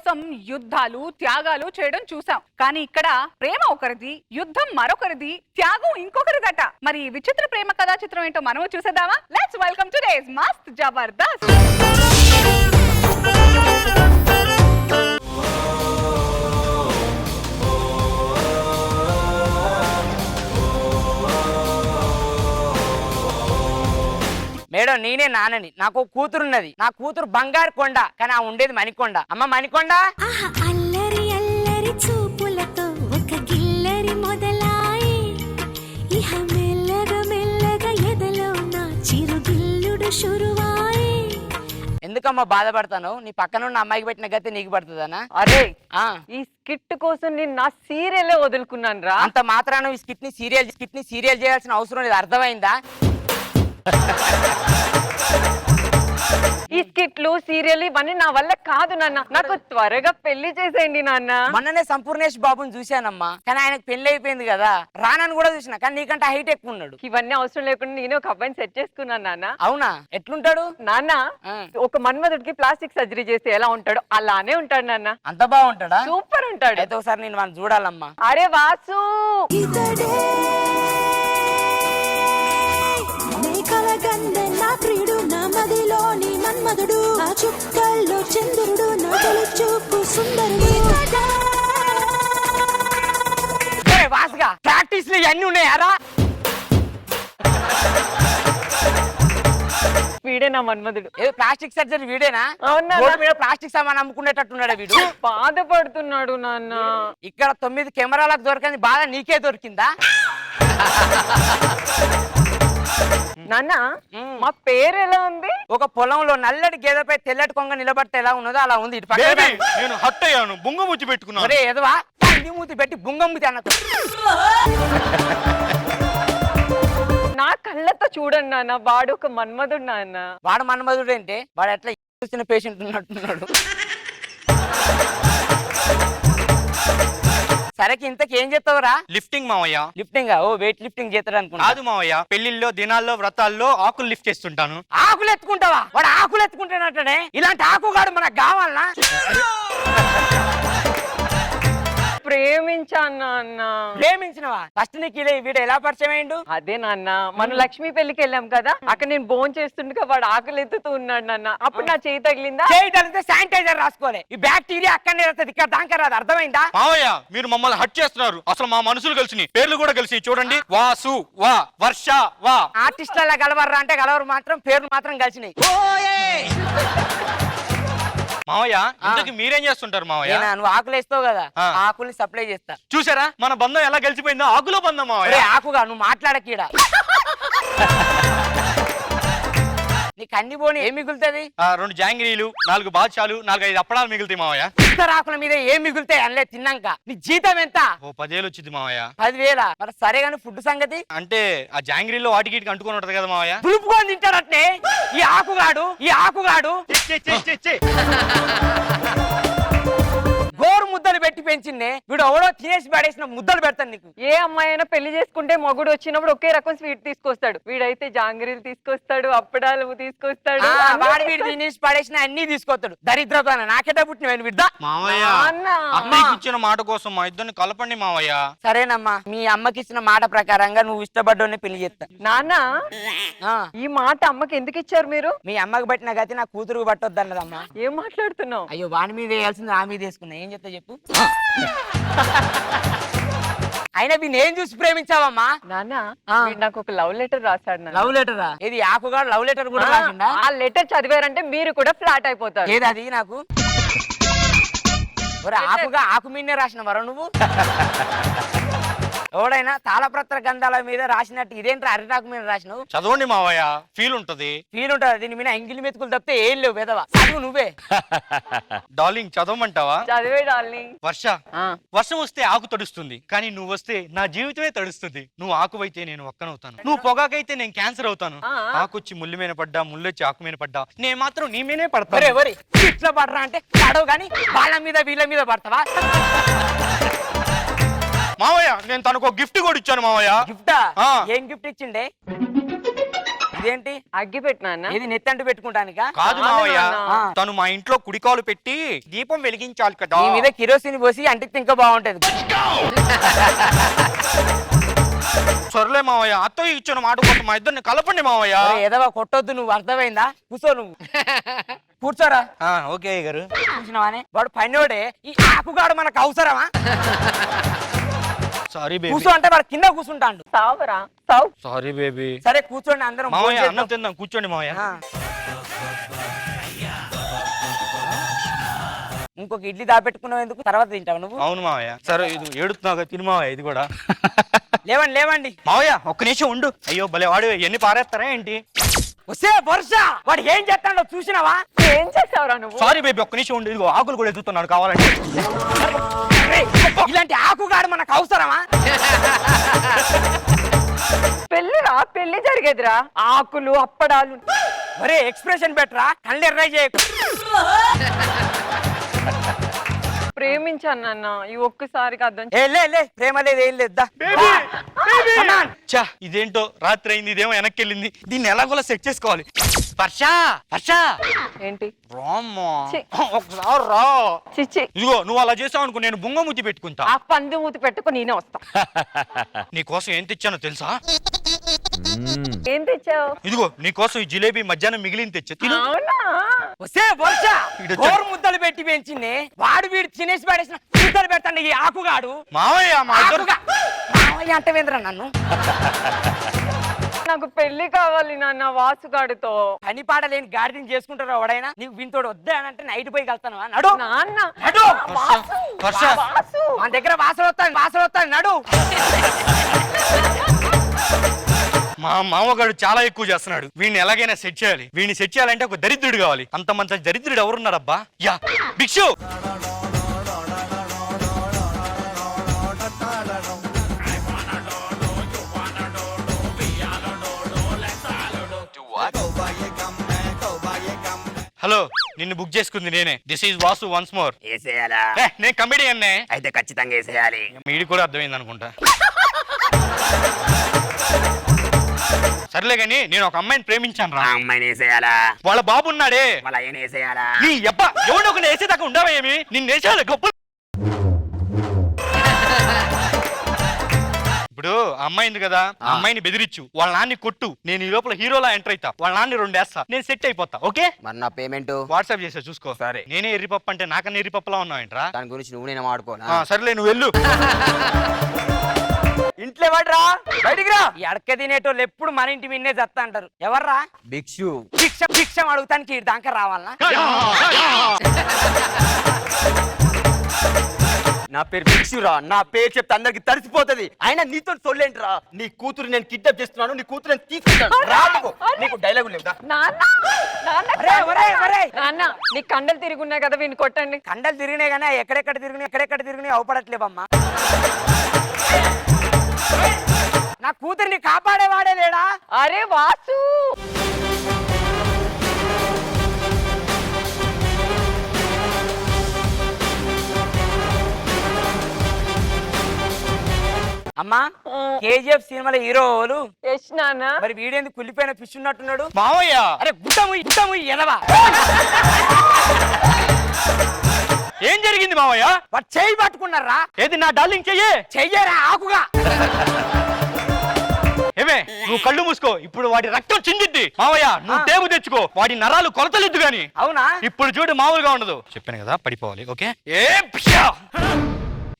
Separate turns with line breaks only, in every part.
కోసం యుద్ధాలు త్యాగాలు చేయడం చూసాం. కానీ ఇక్కడ ప్రేమ ఒకరిది, యుద్ధం మరొకరిది, త్యాగం ఇంకొకరిదట. మరి ఈ విచిత్ర ప్రేమ కథా చిత్రం ఏంటో మనము చూసేద్దామా? లెట్స్ వెల్కమ్ టుడేస్ మస్త్ జబర్దస్త్.
మేడం నేనే నానని, నాకు కూతురున్నది. నా కూతురు బంగారు కొండ, కానీ ఆ ఉండేది మణికొండ. అమ్మ మణికొండ,
అల్లరి అల్లరి చూపులతో ఒక గిల్లరి మొదలాయి, ఇహ మెల్లగా మెల్లగా ఎదలో నా చిరుగిల్లుడు షురువాయి.
ఎందుకమ్మా బాధపడతాను? నీ పక్కన ఉన్న అమ్మాయికి పెట్టిన గతి నీకు పడుతుందనా?
అరే
ఈ
స్కిట్ కోసం నేను నా సీరియలే వదులుకున్నాను రా.
అంత మాత్రాన ఈ స్కిట్ ని సీరియల్ చేయాల్సిన అవసరం లేదు, అర్థమైందా?
ఈ స్కిట్లు సీరియల్ ఇవన్నీ నా వల్ల కాదు నాన్న. నాకు త్వరగా పెళ్లి చేసేయండి నాన్న.
మొన్ననే సంపూర్ణేష్ బాబుని చూశానమ్మా, కానీ ఆయనకు పెళ్లి అయిపోయింది కదా. రానని కూడా చూసిన, కానీ నీకంటే హైట్ ఎక్కువ ఉన్నాడు.
ఇవన్నీ అవసరం లేకుండా నేను ఒక అబ్బాయిని సెట్ చేసుకున్నాను నాన్న.
అవునా? ఎట్లుంటాడు
నాన్న? ఒక మన్మధుడికి ప్లాస్టిక్ సర్జరీ చేస్తే ఎలా ఉంటాడో అలానే ఉంటాడు నాన్న.
అంత బాగుంటాడా?
సూపర్ ఉంటాడు.
అయితే ఒకసారి నేను వాడిని చూడాలమ్మా.
అరే వాసు,
ఇతడే నీ కలగంద నా ప్రియుడు, నా మదిలోని మన్మధుడు, నా చుక్కల్లో చంద్రుడు, నా తొలి చూపు సుందరుడు.
వాసుగా ప్రాక్టీస్ లో ఇవన్నీ ఉన్నాయారా?
వీడే నా మన్మధుడు.
ఏదో ప్లాస్టిక్ సర్జరీ వీడేనా?
అవునా?
రోడ్డు మీద ప్లాస్టిక్ సామాన్ అమ్ముకునేటట్టున్నాడా వీడు?
బాధపడుతున్నాడు నాన్న.
ఇక్కడ 9 కెమెరాలకు దొరికింది, బాగా నీకే దొరికిందా?
నాన్న మా పేరు ఎలా ఉంది?
ఒక పొలంలో నల్లటి గేదెపై తెల్లటి కొంగ నిలబడితే ఎలా ఉన్నదో అలా ఉంది. ఇటు పక్కన
నేను హట్ అయ్యాను, బొంగముచ్చి పెట్టుకున్నాను.
ఒరే ఎదవా, పంది మూతి పెట్టి బుంగమ్ముతి అన్నది.
నా కళ్ళతో చూడండి నాన్న, వాడు ఒక మన్మధుడు నాన్న.
వాడు మన్మధుడు అంటే వాడు ఎట్లా చూసిన పేషెంట్ ఉన్నట్టున్నాడు. సరేకి ఇంతకి ఏం చేస్తావురా?
లిఫ్టింగ్ మావయ్య.
లిఫ్టింగ్? ఓ వెయిట్ లిఫ్టింగ్ చేస్తాడు అనుకున్నా.
కాదు మావయ్య, పెళ్లిల్లో దినాల్లో వ్రతాల్లో ఆకులు లిఫ్ట్ చేస్తుంటాను.
ఆకులు ఎత్తుకుంటావా? వాడు ఆకులు ఎత్తుకుంటానంటే ఇలాంటి ఆకుగాడు మనకు కావాలనా?
ప్రేమించాను నాన్న.
ప్రేమించినవా? ఫస్ట్ నీకు ఈ వీడియో ఎలా పరిచయం అయిండు?
అదే నాన్న, మనం లక్ష్మి పెళ్లికి వెళ్ళాం కదా, అక్కడ నేను బోన్ చేస్తుండగా వాడు ఆకలి ఎత్తుతూ ఉన్నాడు నాన్న. అప్పుడు నా చేయి తగిలిందా?
చేయి తగిలితే శానిటైజర్ రాసుకోవాలి. ఈ బ్యాక్టీరియా అక్కడనే వస్తుంది, ఇక్కడ దాకా రాదు. అర్థమైందా?
మావయ్య మీరు మమ్మల్ని హట్ చేస్తున్నారు. అసలు మా మనుషులు కలిసి పేర్లు కూడా కలిసి చూడండి. వాసు వా, వర్ష వా.
ఆర్టిస్టుల గలవర్రా అంటే గలవరు మాత్రం, పేర్లు మాత్రం కలిసినాయి.
మావయ్య ఇంతకి మీరేం చేస్తుంటారు మావయ్య?
నువ్వు ఆకులు వేస్తావు కదా, ఆకుల్ని సప్లై చేస్తా.
చూసారా మన బంధం ఎలా కలిసిపోయిందో? ఆకులో బంధం మావయ్య.
ఆకుగా నువ్వు మాట్లాడకీడ. నీకు అన్ని పోనీ ఏం మిగులుతుంది?
2 జాంగిరీలు, 4 బాద్షాలు, 4-5 అప్పడాలు మిగులుతాయి మావయ్య.
ఆకుల మీద ఏం మిగులుతాయి అనలే తిన్నాక. నీ జీతం ఎంత?
ఓ 10,000 వచ్చింది మావయ్య.
10,000? మరి సరే గానీ ఫుడ్ సంగతి?
అంటే ఆ జాంగిరీలో వాటికి అంటుకొని ఉంటది కదా మావయ్య.
పులుపుకొని తింటాడట్నే ఈ ఆకుగాడు. గోరు ముద్దలు పెట్టి పెంచిందే వీడు, ఎవడో తినేసి పడేసిన ముద్దలు పెడతాను నీకు.
ఏ అమ్మాయి అయినా పెళ్లి చేసుకుంటే మొగుడు వచ్చినప్పుడు ఒకే రకం స్వీట్ తీసుకొస్తాడు. వీడైతే జాంగిరీలు తీసుకొస్తాడు, అప్పడాలు తీసుకొస్తాడు.
వాడు వీడు తినేసి పడేసిన అన్ని తీసుకొస్తాడు. దరిద్రత నాకేట పుట్టిన విడ్డా.
మావయ్య అమ్మాయికి ఇచ్చిన మాట కోసం మా ఇద్దరిని కలపండి మావయ్య.
సరేనమ్మా, మీ అమ్మకి ఇచ్చిన మాట ప్రకారంగా నువ్వు ఇష్టపడ్డోనే పెళ్లి చేస్తా.
నాన్న ఈ మాట అమ్మకి ఎందుకు ఇచ్చారు మీరు?
మీ అమ్మకి పట్టిన గతి నా కూతురు పట్టొద్దు అన్నదమ్మా.
ఏం మాట్లాడుతున్నావు?
అయ్యో వాడి మీద వేయాల్సింది నా మీద వేసుకున్నా. ఏం చెప్తా చెప్పు. అయినా నేనేం చూసి ప్రేమించావమ్మా?
నాన్న నాకు ఒక లవ్ లెటర్ రాశాడు.
లవ్ లెటరా? ఇది ఆకుగా లవ్ లెటర్ కూడా రాసిండా?
ఆ లెటర్ చదివారంటే మీరు కూడా ఫ్లాట్ అయిపోతారు.
ఏది అది నాకు? ఆకుగా ఆకు మీదనే రాసిన వర నువ్వు. ఎవడైనా తాళపత్ర గంధాల మీద రాసినట్టు ఇదేంటి అరిటాకు మీద రాసినావు?
చదవండి మావయ్య, ఫీల్ ఉంటది.
ఫీల్ ఉంటది. దీని మీద ఎంగిలి మెతుకులు తప్పితే ఏం లేవు. పెదవా చదువు నువ్వే.
డార్లింగ్ చదవమంటావా?
చదివే డార్లింగ్.
వర్ష, వర్షం వస్తే ఆకు తడుస్తుంది, కానీ నువ్వు వస్తే నా జీవితమే తడుస్తుంది. నువ్వు ఆకువైతే నేను ఒక్కనవుతాను, నువ్వు పొగాకైతే నేను క్యాన్సర్ అవుతాను. ఆకొచ్చి ముళ్ళు మీద పడ్డా, ముళ్ళొచ్చి ఆకు మీద పడ్డా, నేను మాత్రం నీ మీదే పడతా.
ఎవరి ఇట్లా పడరా అంటే పడవు, కానీ వాళ్ళ మీద వీళ్ళ మీద పడతావా?
మావయ్య నేను తనకు గిఫ్ట్ కూడా ఇచ్చాను మావయ్య.
గిఫ్టా? ఏం గిఫ్ట్ ఇచ్చిండే? ఇదేంటి
అగ్గి పెట్టినా
ఇది నెత్తంటి పెట్టుకుంటానికా
కాదు మావయ్య
నాన్న.
తను మా ఇంట్లో కుడికాలు పెట్టి దీపం వెలిగించాలి కదా.
నీ మీద కిరోసిన్ పోసి అంటికి ఇంకా బాగుంటది.
సర్లే మావయ్య, అత్తయ్య ఇచ్చిన మాట కోసం మా ఇద్దరిని కలపండి మావయ్య.
ఏదవా కొట్టొద్దు, నువ్వు అర్థమైందా? కూర్చో నువ్వు. కూర్చోరా.
ఓకే అయ్య గారు.
చూసినవానే వాడు పనివాడే, ఈ ఆకుగాడు మనకు అవసరమా?
Sorry baby.
కూర్చో అంటే వాడు కింద కూర్చుంటాడు.
సావురా సావు.
Sorry baby.
సరే కూర్చోండి అందరం.
మావయ్య
భోంచేద్దాం.
అన్నం తిందాం, కూర్చోండి మావయ్య.
ఇంకొక ఇడ్లీ దాపెట్టుకున్నావు ఎందుకు? తర్వాత తింటావు నువ్వు.
అవును మావయ్య. సరే ఇది ఏడుతున్నావు తిని మావయ్య ఇది కూడా.
లేవండి లేవండి.
మావయ్య ఒక్క నిమిషం ఉండు. అయ్యో భలే వాడు, ఎన్ని పారేస్తారా ఏంటి?
వస్తే వర్ష వాడు ఏం చేస్తాడో చూసినావా?
ఏం చేసావురా నువ్వు?
సారీ బేబీ, ఒక్క నిమిషం ఉండు. ఇదిగో ఆకులు కూడా ఎత్తుతున్నాడు కావాలంటే.
ఇలాంటి ఆకుగాడు మనకు అవసరమా?
పెళ్లిరా, పెళ్లి జరిగేదిరా. ఆకులు అప్పడాలు.
ఒరే ఎక్స్ప్రెషన్ బెటరా, కళ్ళు ఎర్రై చేయకు.
ప్రేమించాను నాన్న, ఈ ఒక్కసారికి అర్థం
ఏ లే ప్రేమ లేదు ఏం లేదు.
చా ఇదేంటో రాత్రి అయింది, ఇదేమో వెనక్కి వెళ్ళింది. దీన్ని ఎలాగోలా సెట్ చేసుకోవాలి. వర్ష వర్ష
ఏంటి?
రామ్మా
ఛీ.
ఒకసారి రా.
చిచ్చి,
ఇదిగో నువ్వు అలా చేసావు అనుకో, నేను బుంగ ముద్ది పెట్టుకుంటా.
ఆ పంది మూతి పెట్టుకుని నేనే వస్తా.
నీ కోసం ఏం తెచ్చానో తెలుసా?
ఏం తెచ్చావు?
ఇదిగో నీ కోసం ఈ జిలేబీ మధ్యాహ్నం మిగిలింది తెచ్చా, తిను.
అవునా?
వస్తే వర్ష
ఈడొచ్చాడు.
గోరు ముద్దలు పెట్టి పెంచింది వాడు, వీడు తినేసి పడేసిన ముద్దలు పెడతాడు ఈ ఆకుగాడు.
మావయ్య మా ఇద్దరు
మావయ్య అంటే వేంద్రా నన్ను.
నాకు పెళ్లి కావాలి నాన్న వాసుగాడితో.
పని పాడలేని గాడిదని చేసుకుంటారు ఎవడైనా. నీకు వింతోడు వద్దా అని అంటే నైట్ పోయి కలుతాను. నడు
నాన్న
నడు.
వాసు,
వర్ష.
వాసు.
మన దగ్గర వాసన వస్తాను నడు.
మా మామగాడు చాలా ఎక్కువ చేస్తున్నాడు. వీడిని ఎలాగైనా సెట్ చేయాలి. వీడిని సెట్ చేయాలంటే ఒక దరిద్రుడు కావాలి. అంత మంచి దరిద్రుడు ఎవరున్నారబ్బా? యా భిక్షు. హలో, నిన్ను బుక్ చేసుకుంది నేనే. This is Vasu once more.
వేసేయాలా?
నేను కమెడియన్.
అయితే ఖచ్చితంగా వేసేయాలి.
మీడి కూడా అర్థమైంది అనుకుంటా. సర్లే గాని నేను ఒక అమ్మాయిని ప్రేమించాను రా.
అమ్మాయిని వేసేయాలా?
వాళ్ళ బాబు ఉన్నాడే,
వాళ్ళ ఆయన వేసేయాలా?
నీ అబ్బా ఎవడో ఒకటి వేసేదాకా ఉండవా ఏమి? నిన్ను వేసేయాలి గొప్ప. ఇప్పుడు ఆ అమ్మాయి ఉంది కదా, ఆ అమ్మాయిని బెదిరించు, వాళ్ళ నాన్ని కొట్టు. నేను ఈ లోపల హీరోలా ఎంటర్ అవుతా, వాళ్ళ నాన్ని 2 వేస్తా, నేను సెట్ అయిపోతా. ఓకే?
మరి నా పేమెంట్
వాట్సాప్ చేసా చూసుకో.
సరే.
నేనే ఎర్రిపప్పు అంటే నాకన్నా ఎర్రిపప్పులా ఉన్నావేంట్రా?
దాని గురించి నువ్వు నేను మాడుకోనా?
సర్లే నువ్వు వెళ్ళు.
ఇంట్లో ఎవడ్రా? బయటికి రా. ఈ అడక తినేటోళ్ళు ఎప్పుడు మన ఇంటి విన్నే చస్తా అంటారు. ఎవర్రా? భిక్షు. భిక్షం అడుగుతానికి ఈ దాకా రావాలనా?
నా పేరు భిక్షురా. నా పేరు చెప్తే అందరికి తడిసిపోతుంది. అయినా నీతో సొల్లేంట్రా? నీ కూతురు నేను కిడ్నాప్ చేస్తున్నాను, నీ కూతురు నేను తీసుకుంటాను. రా నువ్వు. నీకు డైలాగు లేవుదా?
నాన్న, నాన్న, నాన్న, నీ కండలు తిరుగున్నాయి కదా, వీడిని కొట్టండి.
కండలు తిరిగినాయి కానీ ఎక్కడెక్కడ తిరిగినాయి అవపడట్లేవమ్మా. నా కూతురిని కాపాడేవాడే లేడా?
అరే వాసు,
అమ్మా కేజీఎఫ్ సినిమాలో హీరోలు
యష్ నాన్న.
మరి వీడేందుకు కుళ్ళిపోయిన ఫిష్ ఉన్నట్టున్నాడు?
మావయ్య
అరే గుట్టము ఎదవా.
ఏం జరిగింది మావయ్య?
వాడు చేయి పట్టుకున్నారా?
ఏది నా డార్లింగ్
చెయ్యరా ఆకుగా.
ఏమే నువ్వు కళ్ళు మూసుకో, ఇప్పుడు వాడి రక్తం చిందిద్ది. మావయ్య నువ్వు టేబు తెచ్చుకో, వాడి నరాలు కొలతలిద్దు గాని.
అవునా?
ఇప్పుడు చూడు మామూలుగా ఉండదు. చెప్పాను కదా పడిపోవాలి. ఓకే? ఏ పిషా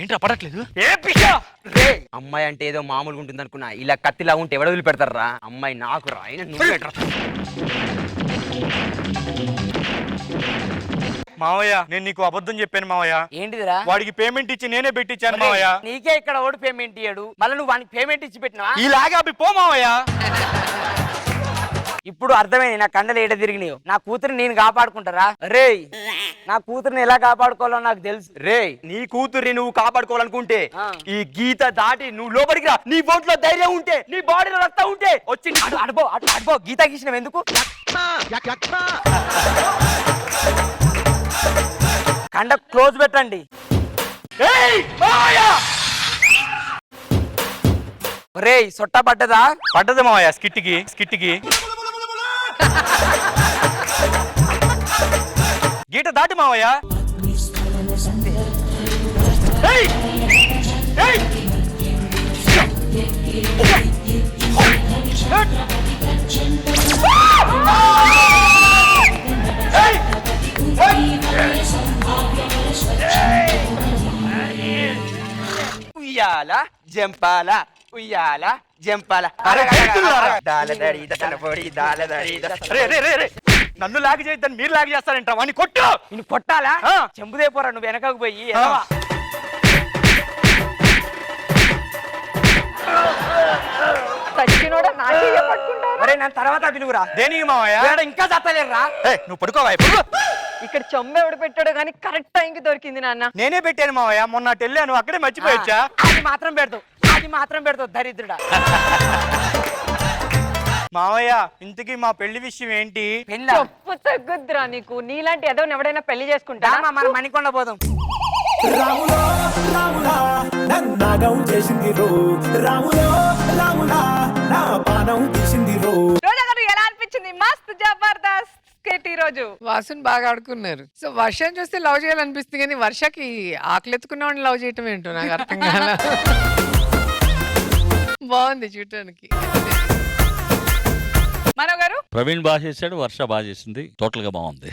ఏంట్రా పడట్లేదు? ఏ పిషా
రే, అమ్మాయి అంటే ఏదో మామూలుగా ఉంటుంది అనుకున్నా. ఇలా కత్తిలా ఉంటే ఎవడ వదిలిపెడతారా? అమ్మాయి నాకు రా. అయినా నువ్వు ఎట్రా?
మావయ్య నేను నీకు అబద్ధం చెప్పాను మావయ్య.
ఏంటిదిరా?
వాడికి పేమెంట్ ఇచ్చి నేనే పెట్టించాను మావయ్య.
నీకే ఇక్కడ ఓడి పేమెంట్ ఇయ్యాడు, మళ్ళీ నువ్వు వానికి పేమెంట్ ఇచ్చి పెట్టినా?
ఇలాగా అవి పో మావయ్య.
ఇప్పుడు అర్థమైంది నా కండలు ఏడ తిరిగినాయో. నా కూతురు నేను కాపాడుకుంటారా? రేయ్, నా కూతురుని ఎలా కాపాడుకోవాలో నాకు తెలుసు.
రే, నీ కూతుర్ని నువ్వు కాపాడుకోవాలనుకుంటే
ఆ.
ఈ గీత దాటి నువ్వు లోపలికి రా. నీ ఒంట్లో ధైర్యం ఉంటే, నీ బాడీలో రక్తం ఉంటే వచ్చి
అడుపో గీతా గీసిన ఎందుకు? కండ క్లోజ్ పెట్టండి.
ఏయ్ మావయ్య!
రేయ్ సొట్ట పడ్డదా?
పడ్డది మావయ్య స్కిట్కి. గీట దాటి మావయ్య. ఏయ్! ఏయ్!
ఉయ్యాల జంపాల ఉయ్యాల జంపాల
అరే, కైతులారా.
దాలదడి దసనపొడి దాలదడి
రే రే రే రే నన్ను లాగి చేయొద్దని మీరు లాగి చేస్తారంట వాడిని కొట్టు.
నిన్ను కొట్టాలా?
ఆ.
చెంబుదే పోరా నువ్వు వెనకకు పోయి ఎదవా.
సచ్చినోడా నాకే పట్టుకుంటారు.
అరే నన్ను తర్వాత పిలువురా.
దేనికి మావయ్య?
వీడు ఇంకా చత్తలేరురా.
ఏయ్, నువ్వు పడుకోవా ఇప్పుడు?
ఇక్కడ చొమ్మ ఎవడు పెట్టాడో కానీ కరెక్ట్ టైంకి దొరికింది నాన్న.
నేనే పెట్టాను మావయ్య, మొన్న అటు వెళ్ళాను అక్కడే మర్చిపోయొచ్చా.
అది మాత్రం పెడతావు, అది మాత్రం పెడతావు దరిద్రుడా.
మావయ్య ఇంతకీ మా పెళ్లి విషయం ఏంటి?
పెళ్ళ
చెప్పు తగ్గుద్దురా నీకు. నీలాంటి ఏదో ఎవడైనా పెళ్లి చేసుకుంటా?
మనం మణికొండ పోదాం.
రాములో రాములా నన్నాగం చేసింది రో రాములో రాములా నా పానం తీసింది రో.
రోజా గారు ఎలా అనిపించింది మస్త్ జబర్దస్త్ స్కిట్ ఈ రోజు?
వాసుని బాగా ఆడుకున్నారు. సో వర్షం చూస్తే లవ్ చేయాలనిపిస్తుంది కానీ వర్షకి ఆకలెత్తుకున్న వాడిని లవ్ చేయటం ఏంటో నాకు అర్థం కాల. బాగుంది చూడటానికి.
మనో గారు
ప్రవీణ్ బాగా చేశాడు, వర్ష బాగా చేసింది, టోటల్ గా బాగుంది.